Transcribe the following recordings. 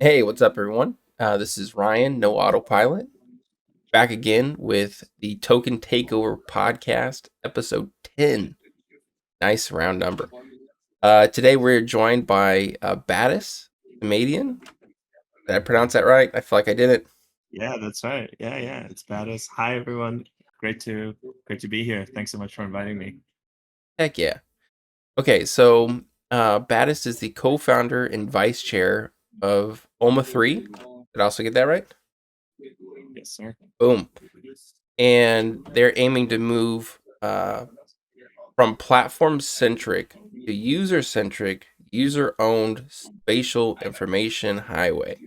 Hey, what's up, everyone? This is Ryan, no autopilot, back again with the Token Takeover Podcast, episode 10. Nice round number. Today we're joined by Batis, Samadian. Did I pronounce that right? I feel like I did it. Yeah, that's right. Yeah, it's Batis. Hi, everyone. Great to be here. Thanks so much for inviting me. Heck yeah. Okay, so Batis is the co founder and vice chair of OMA3. Did I also get that right? Yes, sir. Boom. And they're aiming to move from platform centric to user centric, user owned spatial information highway.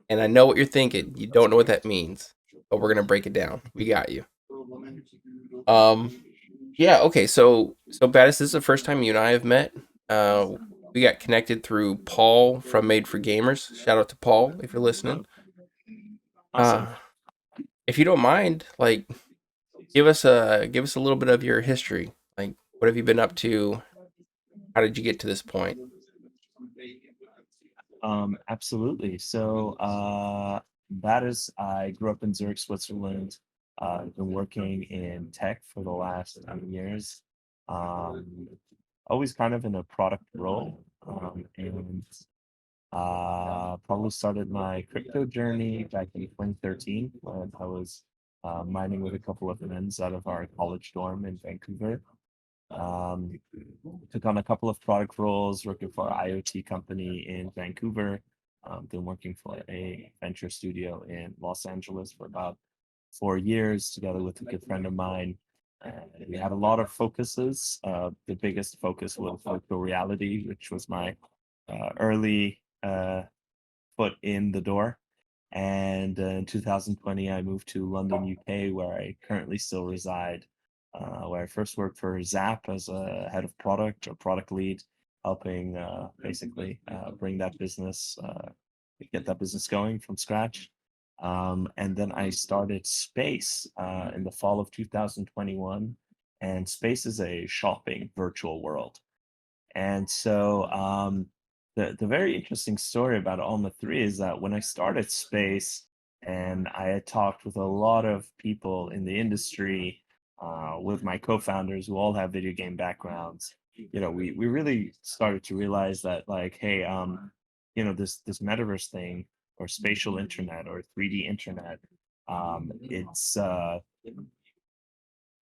And I know what you're thinking. You don't know what that means, but we're gonna break it down. We got you. Um, yeah, okay. So Battis, this is the first time you and I have met. Uh, we got connected through Paul from Made for Gamers. Shout out to Paul if you're listening. Oh, awesome. Uh, if you don't mind, like, give us a little bit of your history. Like, what have you been up to? How did you get to this point? Absolutely. Batis, I grew up in Zurich, Switzerland. I've been working in tech for the last 10 years. Um, Always kind of in a product role. And Probably started my crypto journey back in 2013 when I was mining with a couple of friends out of our college dorm in Vancouver. Um, Took on a couple of product roles, working for an IoT company in Vancouver. Been working for a venture studio in Los Angeles for about 4 years, together with a good friend of mine. And we had a lot of focuses. The biggest focus was virtual reality, which was my early foot in the door. And in 2020, I moved to London, UK, where I currently still reside, where I first worked for Zap as a head of product or product lead, helping basically bring that business, get that business going from scratch. And then I started Space in the fall of 2021. And Space is a shopping virtual world. And so the very interesting story about OMA3 is that when I started Space and I had talked with a lot of people in the industry, with my co-founders who all have video game backgrounds, we really started to realize that like, hey, this metaverse thing or spatial internet or 3D internet, it's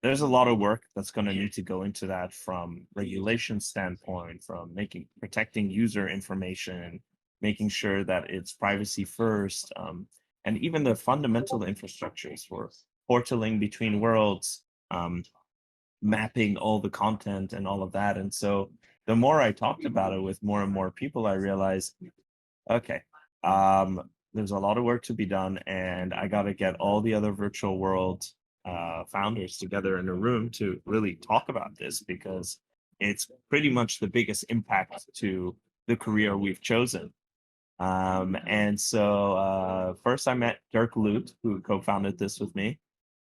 there's a lot of work that's going to need to go into that from regulation standpoint, from making protecting user information, making sure that it's privacy first, and even the fundamental infrastructures for portaling between worlds, um, mapping all the content and all of that. And so the more I talked about it with more and more people, I realized, okay, there's a lot of work to be done, and I got to get all the other virtual world founders together in a room to really talk about this because it's pretty much the biggest impact to the career we've chosen. First, I met Dirk Lute, who co-founded this with me.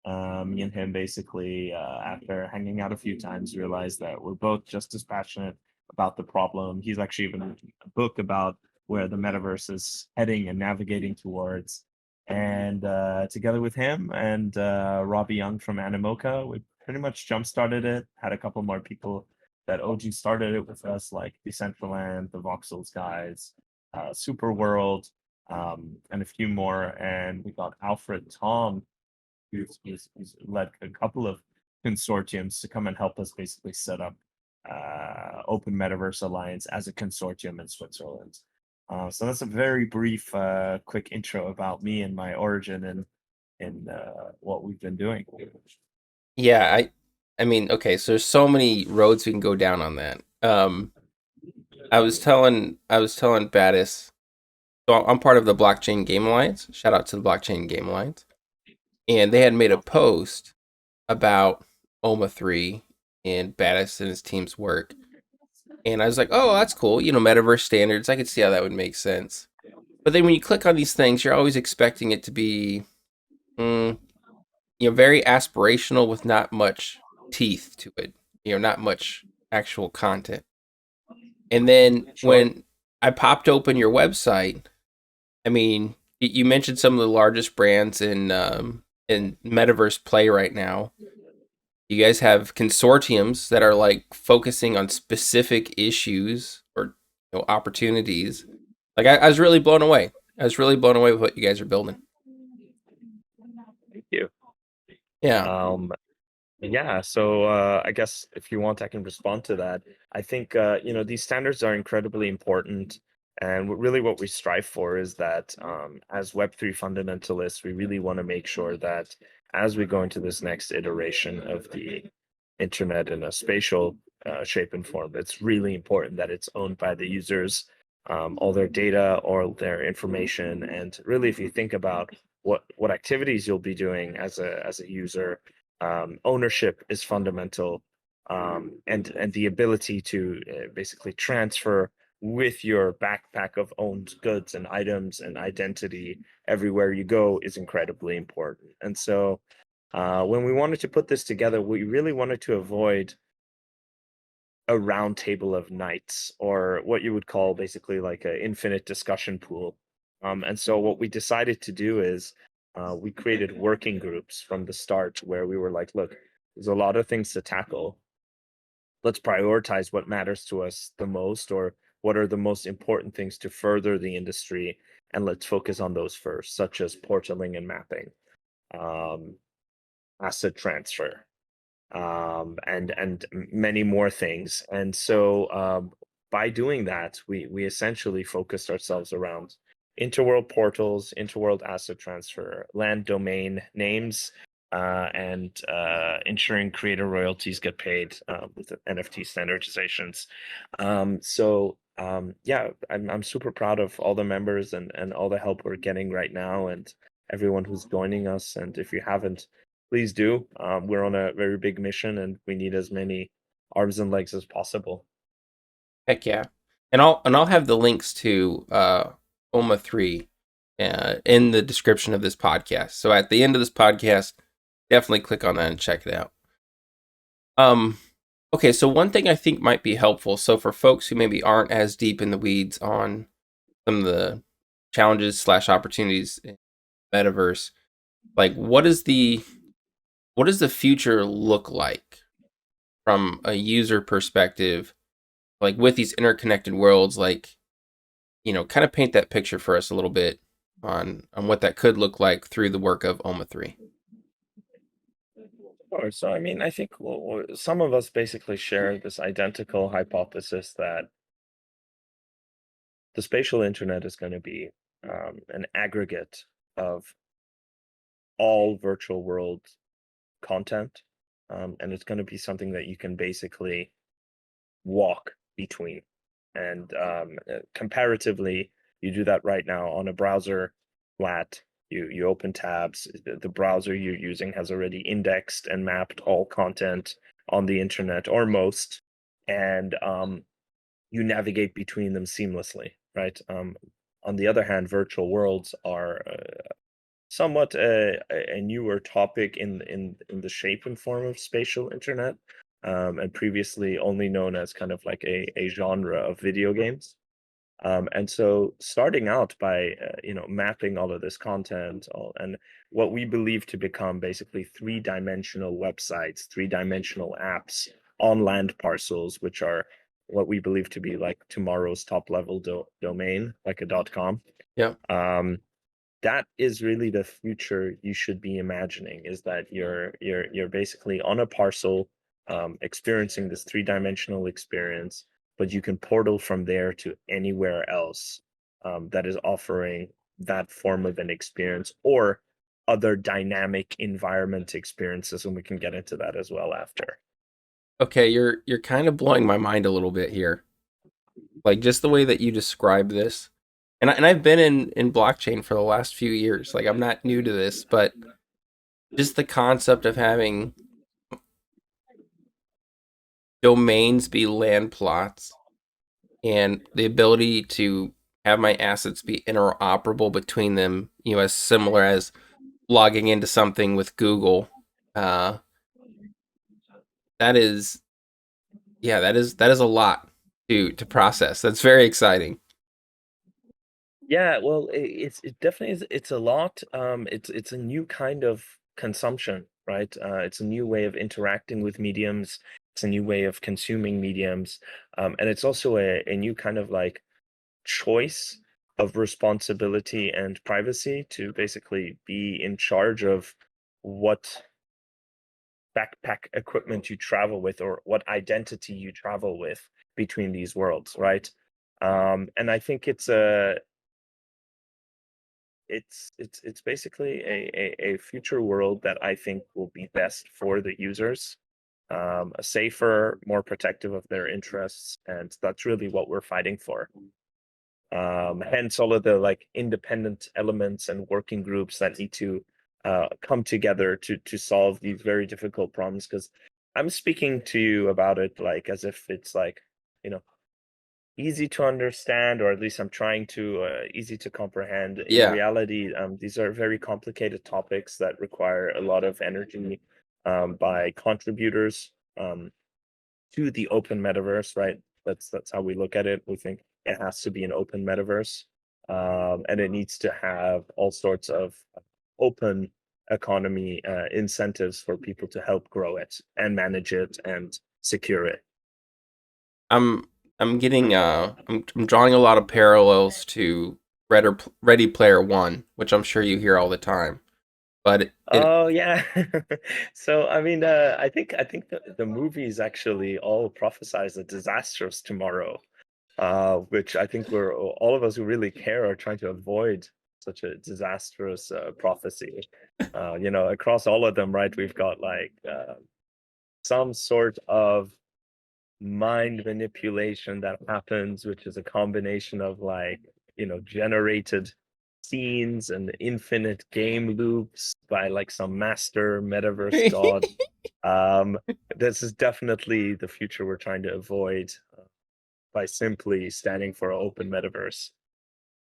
Me and him basically, after hanging out a few times, realized that we're both just as passionate about the problem. He's actually even written a book about where the metaverse is heading and navigating towards. And together with him and Robbie Young from Animoca, we pretty much jump started it. Had a couple more people that OG started it with us, like Decentraland, the Voxels guys, Super World, and a few more. And we got Alfred Tom, who's led a couple of consortiums to come and help us basically set up Open Metaverse Alliance as a consortium in Switzerland. So that's a very brief, quick intro about me and my origin and what we've been doing. Yeah, I mean, okay, so there's so many roads we can go down on that. I was telling Battis, so I'm part of the Blockchain Game Alliance. Shout out to the Blockchain Game Alliance. And they had made a post about OMA3 and Battis and his team's work. And I was like, oh, that's cool. Metaverse standards. I could see how that would make sense. But then when you click on these things, you're always expecting it to be, mm, very aspirational with not much teeth to it. Not much actual content. And then Sure. when I popped open your website, I mean, you mentioned some of the largest brands in metaverse play right now. You guys have consortiums that are like focusing on specific issues or opportunities. Like I was really blown away. I was really blown away with what you guys are building. Thank you. Yeah. Um, Yeah, so I guess if you want, I can respond to that. I think these standards are incredibly important, and really what we strive for is that as Web3 fundamentalists, we really want to make sure that as we go into this next iteration of the internet in a spatial shape and form, it's really important that it's owned by the users, all their data, all their information, and really, if you think about what activities you'll be doing as a user, ownership is fundamental, and the ability to basically transfer with your backpack of owned goods and items and identity everywhere you go is incredibly important. And so, when we wanted to put this together, we really wanted to avoid a round table of knights, or what you would call basically like an infinite discussion pool. And so what we decided to do is we created working groups from the start where we were like, look, there's a lot of things to tackle. Let's prioritize what matters to us the most, or what are the most important things to further the industry, and let's focus on those first, such as portaling and mapping, um, asset transfer, and many more things. And so by doing that, we essentially focused ourselves around interworld portals, interworld asset transfer, land domain names, and ensuring creator royalties get paid with NFT standardizations. Yeah, I'm super proud of all the members and all the help we're getting right now, and everyone who's joining us. And if you haven't, please do. We're on a very big mission, and we need as many arms and legs as possible. Heck yeah. And I'll have the links to OMA3 in the description of this podcast. So at the end of this podcast, definitely click on that and check it out. Um okay, so one thing I think might be helpful, so for folks who maybe aren't as deep in the weeds on some of the challenges slash opportunities in metaverse, like what does the future look like from a user perspective, like with these interconnected worlds, like kind of paint that picture for us a little bit on what that could look like through the work of OMA3. Sure. So, I mean, I think some of us basically share this identical hypothesis that the spatial internet is going to be an aggregate of all virtual world content, and it's going to be something that you can basically walk between. And comparatively, you do that right now on a browser flat. You open tabs. The browser you're using has already indexed and mapped all content on the internet, or most, and you navigate between them seamlessly, right? On the other hand, virtual worlds are somewhat a newer topic in the shape and form of spatial internet, and previously only known as kind of like a genre of video games. And so starting out by mapping all of this content, and what we believe to become basically three-dimensional websites, three-dimensional apps on land parcels, which are what we believe to be like tomorrow's top level domain, like a .com. Yeah. Um, that is really the future you should be imagining, is that you're basically on a parcel, experiencing this three-dimensional experience, but you can portal from there to anywhere else that is offering that form of an experience, or other dynamic environment experiences, and we can get into that as well after. Okay, you're kind of blowing my mind a little bit here. Like just the way that you describe this. And I've been in blockchain for the last few years. Like I'm not new to this, but just the concept of having domains be land plots and the ability to have my assets be interoperable between them, as similar as logging into something with Google. Uh, that is, yeah, that is a lot to process. That's very exciting. Yeah, well, it definitely is. It's a lot. It's a new kind of consumption, right? It's a new way of interacting with mediums. It's a new way of consuming mediums, and it's also a new kind of like choice of responsibility and privacy to basically be in charge of what backpack equipment you travel with or what identity you travel with between these worlds, right? And I think it's basically a future world that I think will be best for the users, a safer, more protective of their interests, and that's really what we're fighting for. Hence all of the like independent elements and working groups that need to come together to solve these very difficult problems. Because I'm speaking to you about it like as if it's like, you know, easy to understand, or at least I'm trying to easy to comprehend. In Yeah. reality, these are very complicated topics that require a lot of energy by contributors to the open metaverse, right? That's how we look at it. We think it has to be an open metaverse, and it needs to have all sorts of open economy incentives for people to help grow it and manage it and secure it. I'm I'm getting I'm drawing a lot of parallels to Ready Player One, which I'm sure you hear all the time. But it Oh yeah. So I mean, I think the movies actually all prophesize a disastrous tomorrow, which I think we're all of us who really care are trying to avoid such a disastrous prophecy. Across all of them, right? We've got like some sort of mind manipulation that happens, which is a combination of like, generated scenes and infinite game loops by like some master metaverse god. Um, this is definitely the future we're trying to avoid by simply standing for an open metaverse.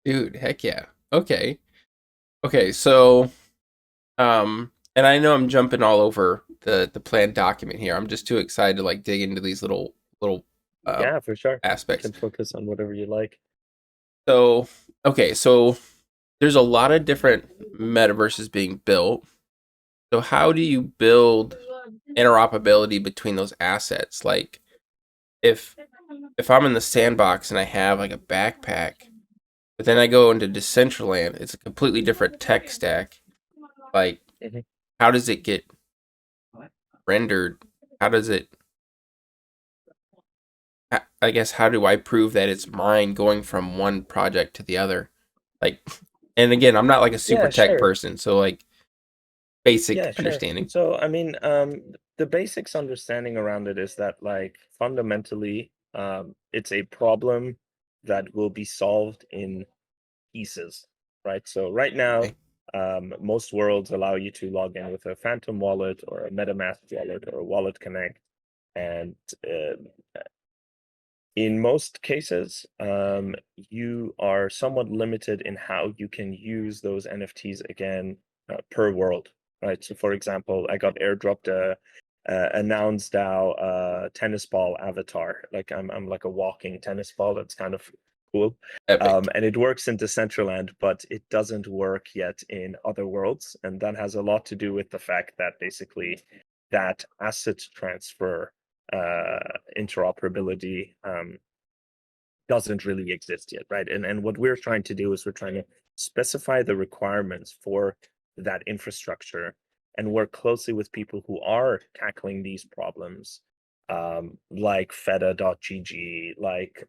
dude, heck yeah. Okay. Okay, so and I know I'm jumping all over the planned document here. I'm just too excited to like dig into these little uh Yeah, for sure. We aspects. can focus on whatever you like. So, okay, so there's a lot of different metaverses being built. So how do you build interoperability between those assets? Like if if I'm in the sandbox and I have like a backpack, but then I go into Decentraland, it's a completely different tech stack. Like Mhm. how does it get rendered? How does it I guess how do I prove that it's mine going from one project to the other? Like and again, I'm not like a super Yeah, tech sure. person, so like basic Yeah, sure. understanding. So, I mean, the basics understanding around it is that, like, fundamentally, it's a problem that will be solved in pieces, right? So, right now, Okay. most worlds allow you to log in with a Phantom wallet or a MetaMask wallet or a Wallet Connect, and uh, in most cases, you are somewhat limited in how you can use those NFTs again per world, right? So, for example, I got airdropped a Nouns DAO tennis ball avatar. Like I'm like a walking tennis ball. That's kind of cool, Epic. and it works in Decentraland, but it doesn't work yet in other worlds, and that has a lot to do with the fact that basically that asset transfer uh, interoperability doesn't really exist yet, right? And what we're trying to do is we're trying to specify the requirements for that infrastructure and work closely with people who are tackling these problems, like Feta.gg, like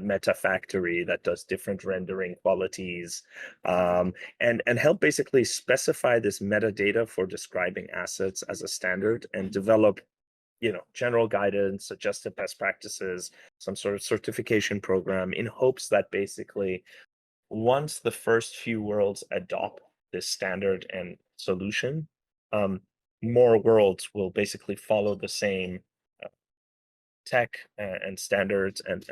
Meta Factory that does different rendering qualities, and help basically specify this metadata for describing assets as a standard and develop general guidance, suggested best practices, some sort of certification program in hopes that basically once the first few worlds adopt this standard and solution, um, more worlds will basically follow the same uh, tech and standards and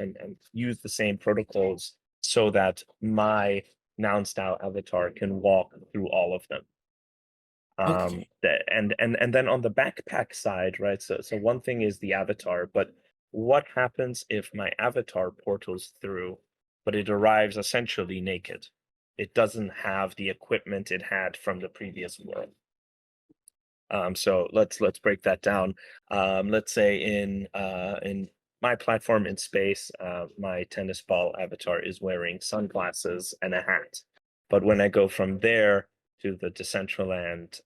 use the same protocols so that my noun style avatar can walk through all of them. Okay. And then on the backpack side, right? So one thing is the avatar, but what happens if my avatar portals through but it arrives essentially naked. It doesn't have the equipment it had from the previous world. So let's break that down. Let's say in my platform in space, my tennis ball avatar is wearing sunglasses and a hat. But when I go from there to the Decentraland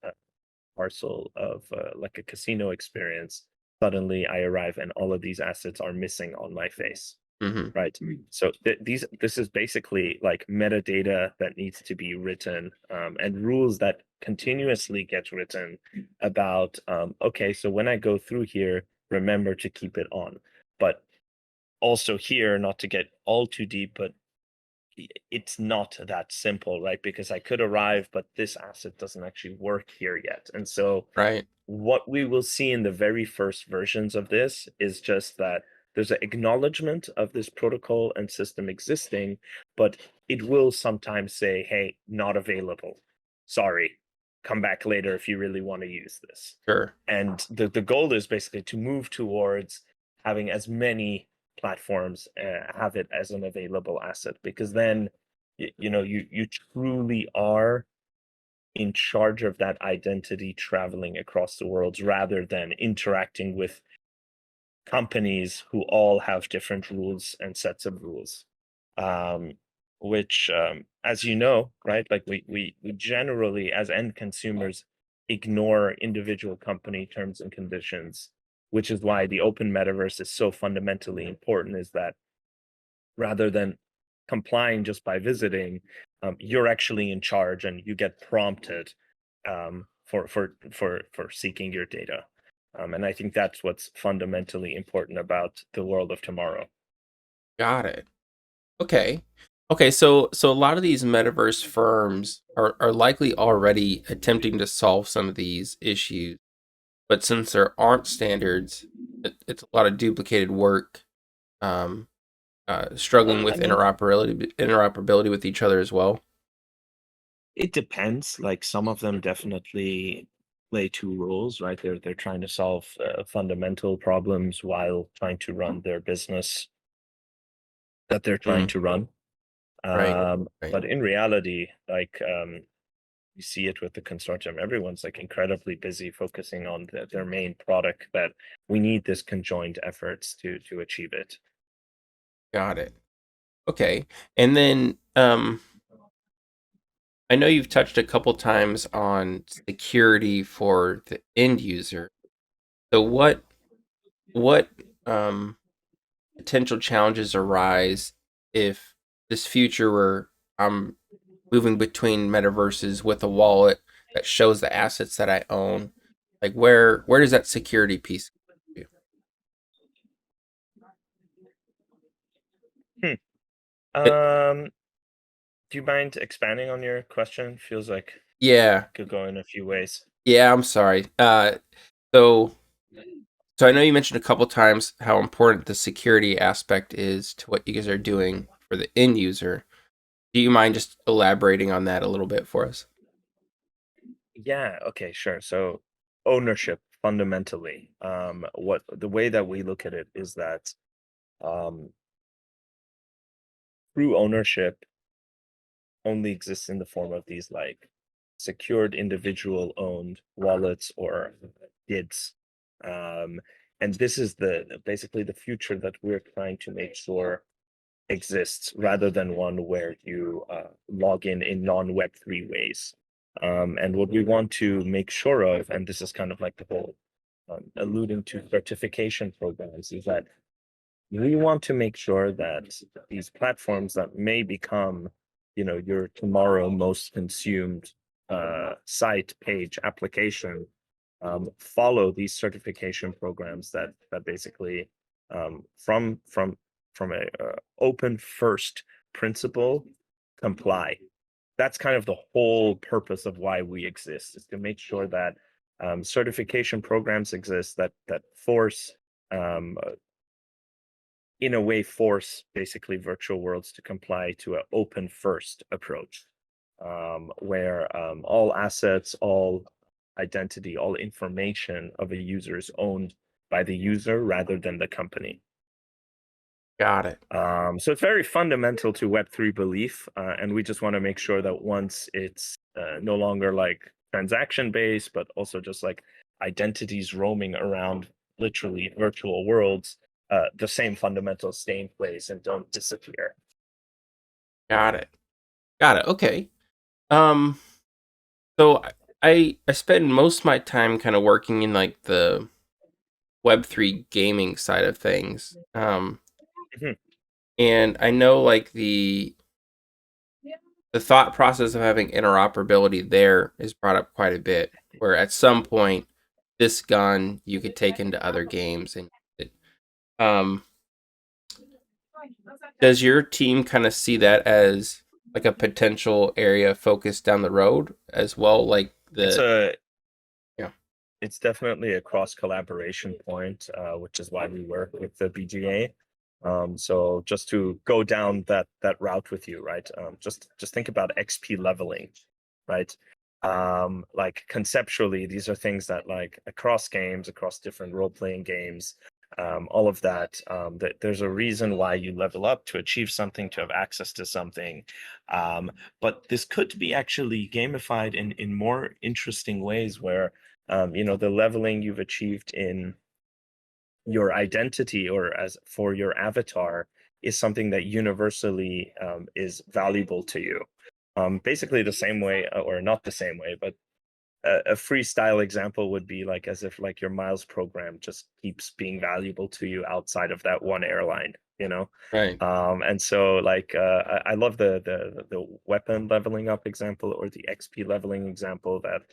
parcel of like a casino experience, suddenly I arrive and all of these assets are missing on my face. Mm-hmm. Right. So this is basically like metadata that needs to be written, and rules that continuously get written about, okay, so when I go through here, remember to keep it on. But also here, not to get all too deep, but it's not that simple, right? Because I could arrive, but this asset doesn't actually work here yet. And so Right. what we will see in the very first versions of this is just that there's an acknowledgement of this protocol and system existing, but it will sometimes say, hey, not available. Sorry, come back later if you really want to use this. Sure. And the goal is basically to move towards having as many platforms have it as an available asset, because then you truly are in charge of that identity traveling across the worlds rather than interacting with companies who all have different rules and sets of rules. Which as you know, right, like we generally as end consumers ignore individual company terms and conditions, which is why the open metaverse is so fundamentally important, is that rather than complying just by visiting, you're actually in charge and you get prompted for seeking your data. And I think that's what's fundamentally important about the world of tomorrow. Got it. Okay. Okay, so a lot of these metaverse firms are likely already attempting to solve some of these issues, but since there aren't standards, it's a lot of duplicated work, um, struggling with I mean, interoperability with each other as well. it depends. Like some of them definitely play two roles, right? They're trying to solve fundamental problems while trying to run their business that they're trying Mm, to run. right, right. But in reality, like you see it with the consortium, everyone's like incredibly busy focusing on their main product, that we need this conjoined efforts to achieve it. Got it. Okay. And then I know you've touched a couple times on security for the end user. So what um potential challenges arise if this future where I'm moving between metaverses with a wallet that shows the assets that I own? Like where does that security piece come Hmm. to? Do you mind expanding on your question? Feels like Yeah, it could go in a few ways. yeah, I'm sorry. So so I know you mentioned a couple times how important the security aspect is to what you guys are doing for the end user. Do you mind just elaborating on that a little bit for us? Yeah, okay, sure. So ownership fundamentally, what the way that we look at it is that um, true ownership only exists in the form of these like secured individual owned wallets or DIDs. And this is basically the future that we're trying to make sure exists, rather than one where you log in non-Web3 ways. And what we want to make sure of, and this is kind of like the whole alluding to certification programs, is that we want to make sure that these platforms that may become, your tomorrow most consumed site, page, application, follow these certification programs that basically from a open first principle comply. That's kind of the whole purpose of why we exist, is to make sure that certification programs exist that force in a way force basically virtual worlds to comply to an open first approach, where all assets, all identity, all information of a user is owned by the user rather than the company. Got it. So it's very fundamental to Web3 belief, and we just want to make sure that once it's no longer like transaction based, but also just like identities roaming around literally virtual worlds, the same fundamentals stay in place and don't disappear. Got it. Got it. Okay. Um, so I spend most of my time kind of working in like the Web3 gaming side of things. Mhm. And I know like the thought process of having interoperability there is brought up quite a bit, where at some point this gun you could take into other games and um does your team kind of see that as like a potential area of focus down the road as well? Like It's the a yeah, it's definitely a cross collaboration point, which is why we work with the BGA. So just to go down that route with you, right? Just think about XP leveling, right? Like conceptually, these are things that like across games, across different role playing games, all of that. That there's a reason why you level up to achieve something, to have access to something. But this could be actually gamified in more interesting ways where the leveling you've achieved in your identity or as for your avatar is something that universally is valuable to you. Basically the same way, or not the same way, but a freestyle example would be like as if like your miles program just keeps being valuable to you outside of that one airline, right. and so like I love the weapon leveling up example or the XP leveling example that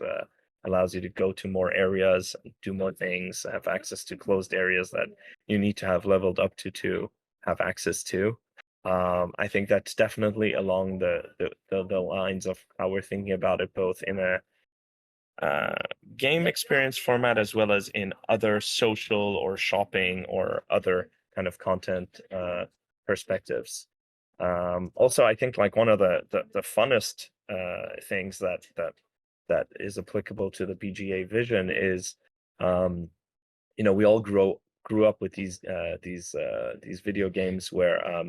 allows you to go to more areas, do more things, have access to closed areas that you need to have leveled up to have access to. I think that's definitely along the lines of how we're thinking about it, both in a uh, game experience format as well as in other social or shopping or other kind of content perspectives. Also, I think like one of the funnest things that is applicable to the BGA vision is, we all grew up with these video games where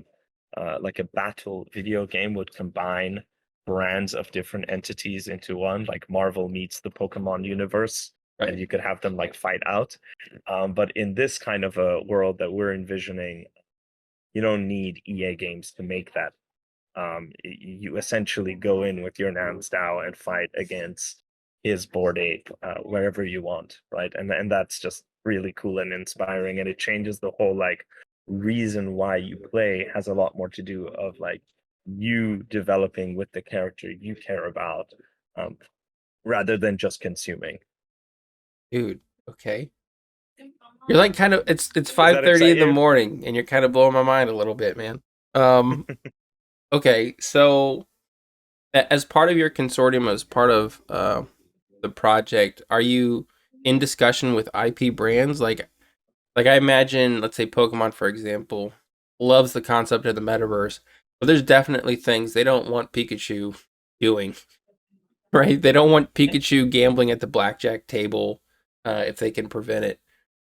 like a battle video game would combine brands of different entities into one, like Marvel meets the Pokemon universe, and Right. you could have them like fight out. But in this kind of a world that we're envisioning, you don't need EA games to make that. You essentially go in with your Nansdao and fight against his Bored Ape wherever you want, right? And that's just really cool and inspiring, and it changes the whole like reason why you play has a lot more to do of like you developing with the character you care about, um, rather than just consuming. Dude, okay. You're like kind of it's Does that 5:30 excite in the you? morning and you're kind of blowing my mind a little bit, man. Um okay, so as part of your consortium, as part of the project, are you in discussion with IP brands? Like I imagine, let's say Pokemon, for example, loves the concept of the metaverse, but there's definitely things they don't want Pikachu doing, right? They don't want Pikachu gambling at the blackjack table if they can prevent it.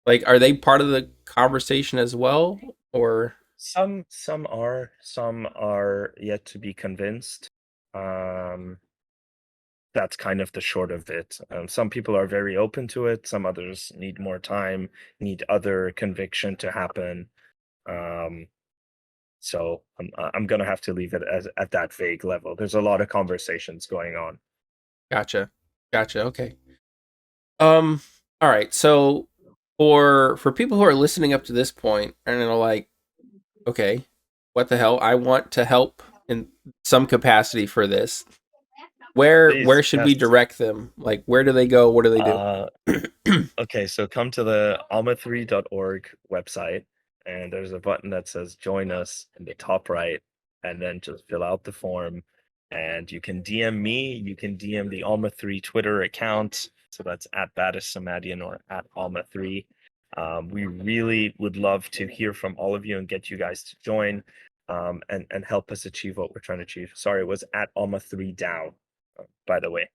Like, are they part of the conversation as well, or Some are yet to be convinced. Um, that's kind of the short of it. Some people are very open to it. Some others need more time, need other conviction to happen. Um, so I'm gonna have to leave it as at that vague level. There's a lot of conversations going on. gotcha, gotcha, okay. Um, all right. So for people who are listening up to this point and they're like, okay, what the hell? I want to help in some capacity for this. Where Please, should we yes. direct them? Like, where do they go? What do they do? Uh, okay, so come to the OMA3.org website, and there's a button that says join us in the top right, and then just fill out the form. And you can DM me, you can DM the OMA3 Twitter account. So that's at Batis Samadian or at OMA3. We really would love to hear from all of you and get you guys to join, and help us achieve what we're trying to achieve. Sorry, it was at OMA3 DAO, by the way.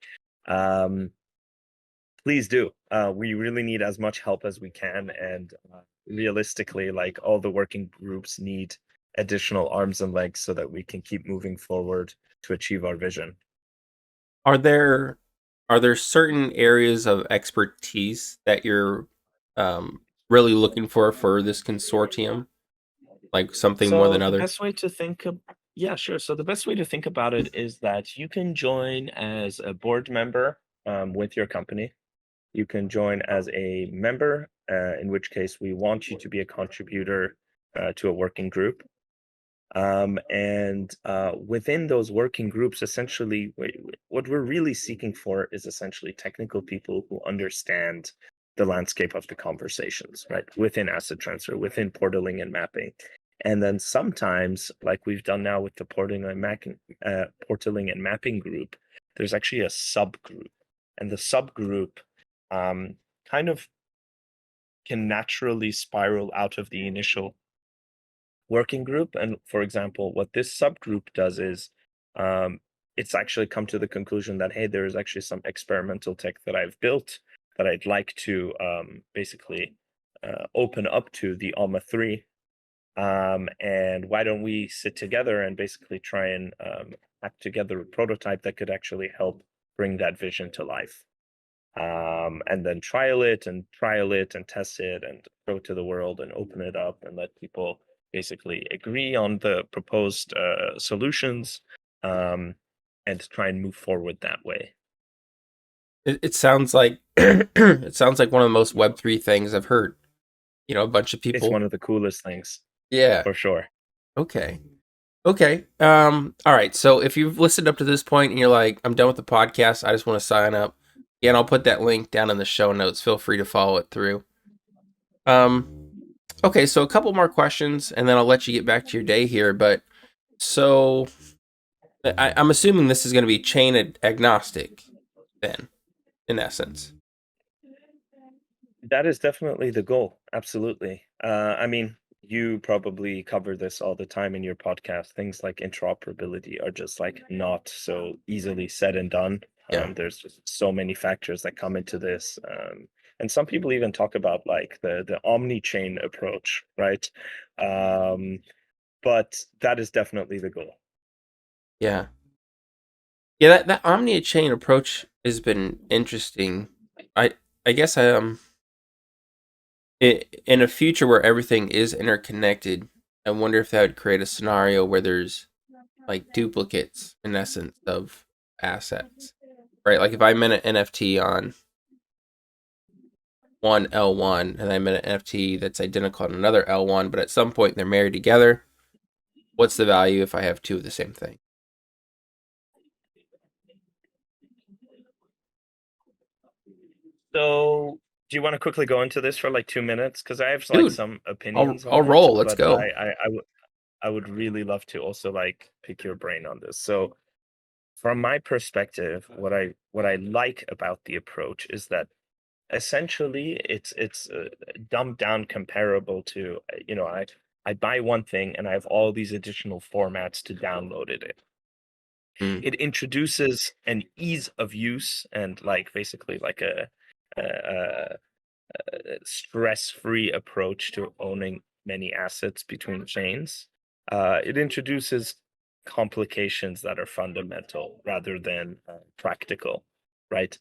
Um, Please do. We really need as much help as we can, and realistically, like all the working groups need additional arms and legs so that we can keep moving forward to achieve our vision. Are there certain areas of expertise that you're really looking for this consortium? Like something more So than the others? best way to think of yeah, sure. So the best way to think about it is that you can join as a board member with your company. You can join as a member, in which case we want you to be a contributor to a working group. And within those working groups, essentially, what we're really seeking for is essentially technical people who understand the landscape of the conversations, right? Within asset transfer, within portaling and mapping. And then sometimes, like we've done now with the portaling and mapping group, there's actually a subgroup. And the subgroup kind of can naturally spiral out of the initial working group. And for example, what this subgroup does is it's actually come to the conclusion that, hey, there is actually some experimental tech that I've built that I'd like to basically open up to the OMA3. And why don't we sit together and basically try and hack together a prototype that could actually help bring that vision to life? And then trial it and test it and show it to the world and open it up and let people basically agree on the proposed solutions, and try and move forward that way. It sounds like it sounds like one of the most Web3 things I've heard. A bunch of It's people. one of the coolest things, Yeah. for sure. Okay. All right. So if you've listened up to this point and you're like, I'm done with the podcast, I just want to sign up. Yeah, and I'll put that link down in the show notes. Feel free to follow it through. Okay, so a couple more questions, and then I'll let you get back to your day here. But so I'm assuming this is going to be chain agnostic, then, in essence. That is definitely the goal. Absolutely. I mean, you probably cover this all the time in your podcast. Things like interoperability are just like not so easily said and done. Yeah. There's just so many factors that come into this. And some people even talk about like the omni-chain approach, right? But that is definitely the goal. Yeah. Yeah, that omni-chain approach has been interesting. I guess in a future where everything is interconnected, I wonder if that would create a scenario where there's like duplicates in essence of assets, right? Like if I mint an NFT on one L1 and I mint an NFT that's identical on another L1, but at some point they're married together, what's the value if I have two of the same thing? So, do you want to quickly go into this for like 2 minutes? Because I have like Dude, some opinions I'll on it, roll. Let's but go. I would really love to also like pick your brain on this. So, from my perspective, what I like about the approach is that essentially it's dumbed down comparable to I buy one thing and I have all these additional formats to download it in. It introduces an ease of use and like basically like a stress-free approach to owning many assets between chains. It introduces complications that are fundamental rather than practical, right?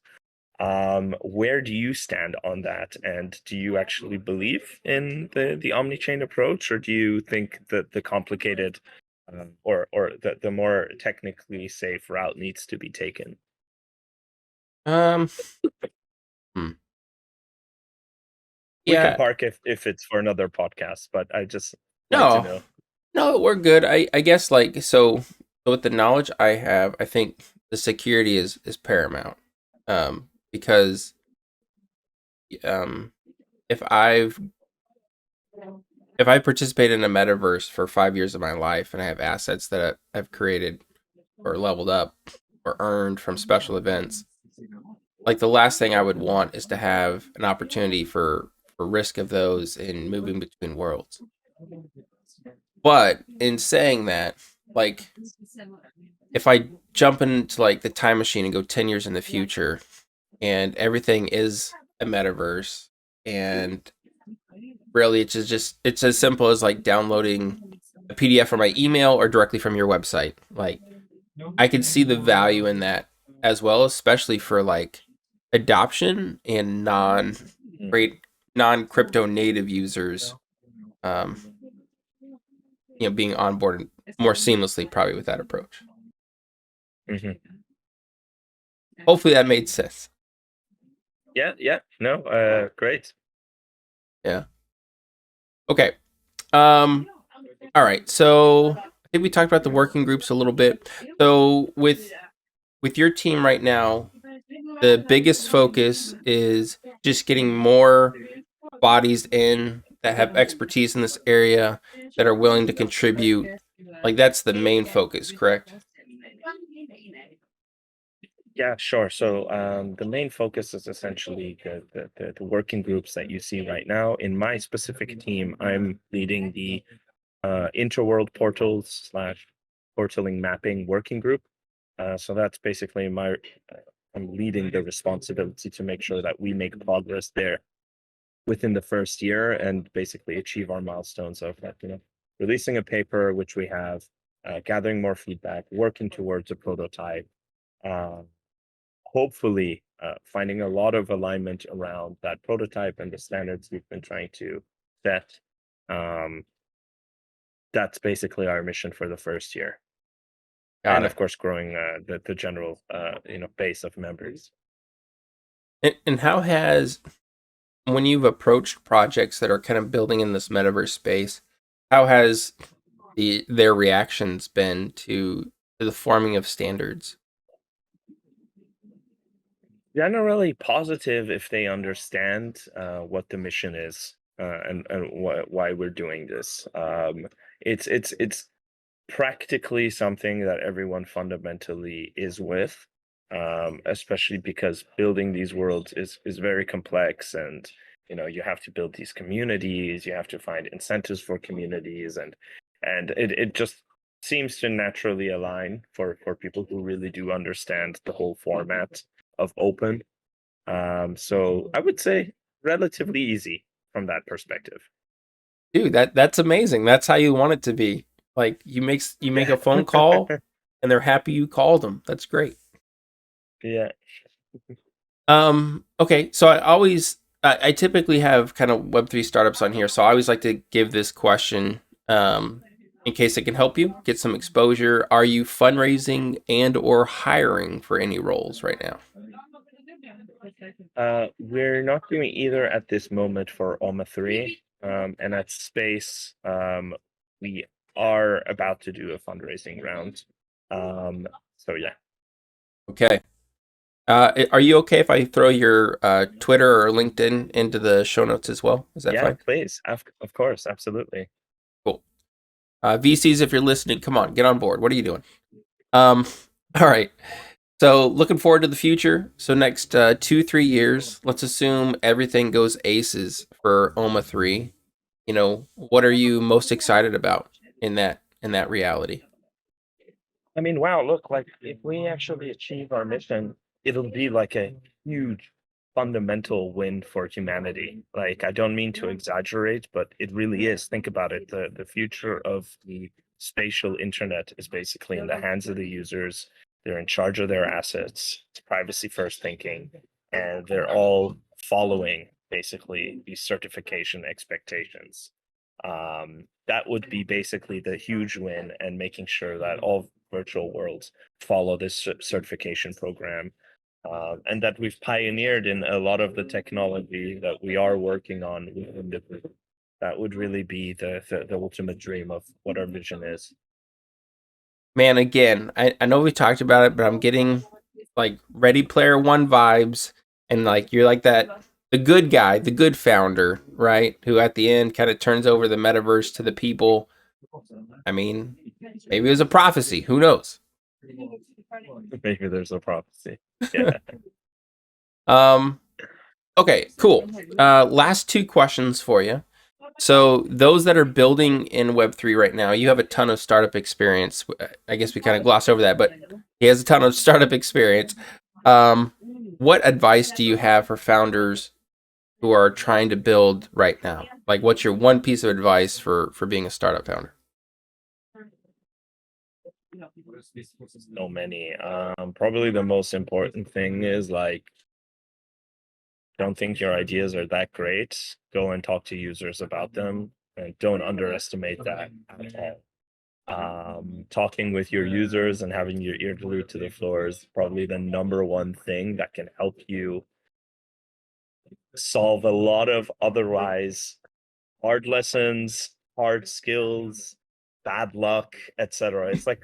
Where do you stand on that? And do you actually believe in the omni-chain approach, or do you think that the complicated or the more technically safe route needs to be taken? Um, hmm. We can Yeah, park if it's for another podcast, but I just like to know. no, we're good. I guess like so with the knowledge I have, I think the security is paramount. Because um, if I participate in a metaverse for 5 years of my life and I have assets that I've created or leveled up or earned from special events, like the last thing I would want is to have an opportunity for risk of those in moving between worlds. But in saying that, like if I jump into like the time machine and go 10 years in the future and everything is a metaverse and really it's as simple as like downloading a PDF from my email or directly from your website. Like, I could see the value in that as well, especially for like adoption and non crypto native users. Um, being onboarded more seamlessly probably with that approach. Mm-hmm. Hopefully that made sense. Yeah. No, great. Yeah. Okay. All right. So I think we talked about the working groups a little bit. So with your team right now, the biggest focus is just getting more bodies in that have expertise in this area that are willing to contribute. Like that's the main focus, correct? Yeah, sure. So the main focus is essentially the working groups that you see right now. In my specific team, I'm leading the interworld portals / portaling mapping working group. So that's basically I'm leading the responsibility to make sure that we make progress there within the first year and basically achieve our milestones of releasing a paper, which we have, gathering more feedback, working towards a prototype, hopefully finding a lot of alignment around that prototype and the standards we've been trying to set. That's basically our mission for the first year. Got And it. of course, growing the general base of members. And how has, when you've approached projects that are kind of building in this metaverse space, how has their reactions been to the forming of standards? Generally positive if they understand what the mission is and why we're doing this. It's practically something that everyone fundamentally is with, especially because building these worlds is very complex, and you have to build these communities, you have to find incentives for communities, and it just seems to naturally align for people who really do understand the whole format of open. So I would say relatively easy from that perspective. Dude, that's amazing. That's how you want it to be. Like you make a phone call and they're happy you called them. That's great. Yeah. Okay, so I typically have kind of Web3 startups on here, so I always like to give this question in case it can help you get some exposure. Are you fundraising and or hiring for any roles right now? We're not doing either at this moment for OMA3. And at Space, we are about to do a fundraising round. So yeah. Okay. Are you okay if I throw your Twitter or LinkedIn into the show notes as well? Is that Yeah, fine? please. Of course, absolutely. Cool. VCs, if you're listening, come on, get on board. What are you doing? Um, all right. So looking forward to the future. So next 2-3 years, let's assume everything goes aces for OMA3. What are you most excited about in that reality? I mean, wow, look, like if we actually achieve our mission, it'll be like a huge fundamental win for humanity. Like, I don't mean to exaggerate, but it really is. Think about it. The future of the spatial internet is basically in the hands of the users. They're in charge of their assets. It's privacy first thinking, and they're all following basically these certification expectations. That would be basically the huge win, and making sure that all virtual worlds follow this certification program, and that we've pioneered in a lot of the technology that we are working on within the group. That would really be the ultimate dream of what our vision is. Man, again, I know we talked about it, but I'm getting like Ready Player One vibes, and like you're like the good guy, the good founder, right? Who at the end kind of turns over the metaverse to the people. I mean, maybe it was a prophecy. Who knows? Maybe there's a prophecy. Yeah. Um. Okay. Cool. Last two questions for you. So those that are building in Web3 right now, you have a ton of startup experience. I guess we kind of glossed over that, but he has a ton of startup experience. What advice do you have for founders who are trying to build right now? Like, what's your one piece of advice for being a startup founder? So many. Probably the most important thing is like, don't think your ideas are that great. Go and talk to users about them, and don't underestimate that at all. Talking with your users and having your ear glued to the floor is probably the number one thing that can help you solve a lot of otherwise hard lessons, hard skills, bad luck, etc. It's like,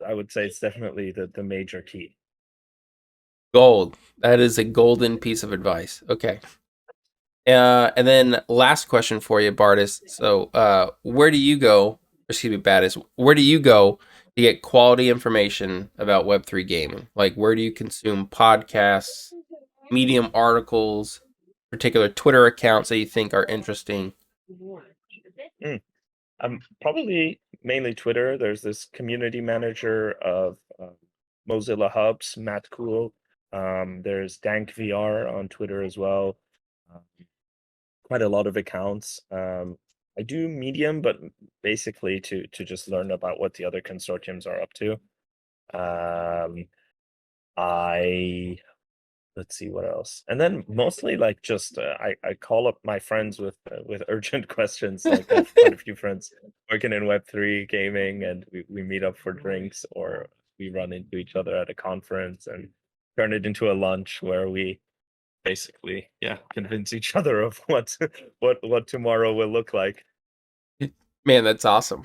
I would say it's definitely the major key. Gold. That is a golden piece of advice. Okay. And then last question for you, Batis. So, where do you go? Excuse me, Batis. Where do you go to get quality information about Web3 gaming? Like, where do you consume podcasts, Medium articles, particular Twitter accounts that you think are interesting? Probably mainly Twitter. There's this community manager of Mozilla Hubs, Matt Cool. There's Dank VR on Twitter as well. Quite a lot of accounts. I do Medium, but basically to just learn about what the other consortiums are up to. Let's see what else, and then mostly like just I call up my friends with urgent questions. Like I have quite a few friends working in Web3 gaming, and we meet up for drinks, or we run into each other at a conference and turn it into a lunch where we basically convince each other of what tomorrow will look like. Man, that's awesome.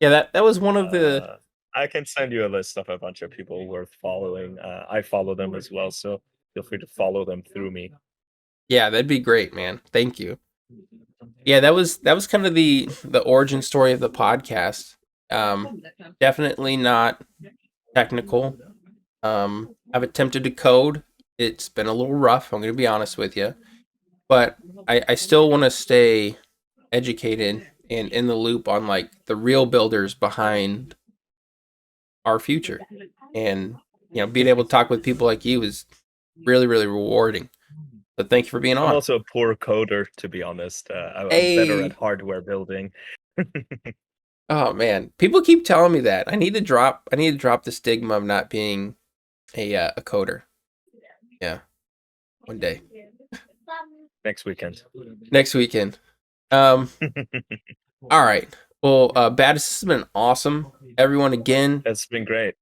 Yeah, that was one of the I can send you a list of a bunch of people worth following. I follow them as well, so feel free to follow them through me. Yeah, that'd be great, man. Thank you. Yeah, that was kind of the origin story of the podcast. Definitely not technical. I've attempted to code. It's been a little rough, I'm going to be honest with you. But I still want to stay educated and in the loop on like the real builders behind our future. And being able to talk with people like you is really, really rewarding. So thank you for being I'm on. also a poor coder, to be honest. I'm better at hardware building. Oh man, people keep telling me that. I need to drop the stigma of not being a coder. Yeah, one day. Next weekend. All right. Well, Batis, this has been awesome. Everyone, again, It's been great.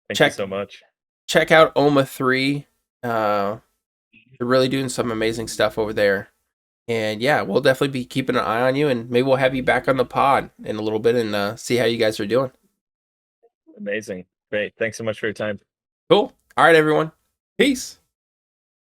Thank you so much. Check out OMA3. They're really doing some amazing stuff over there. And yeah, we'll definitely be keeping an eye on you, and maybe we'll have you back on the pod in a little bit and see how you guys are doing. Amazing. Great. Thanks so much for your time. Cool. All right, everyone. Peace.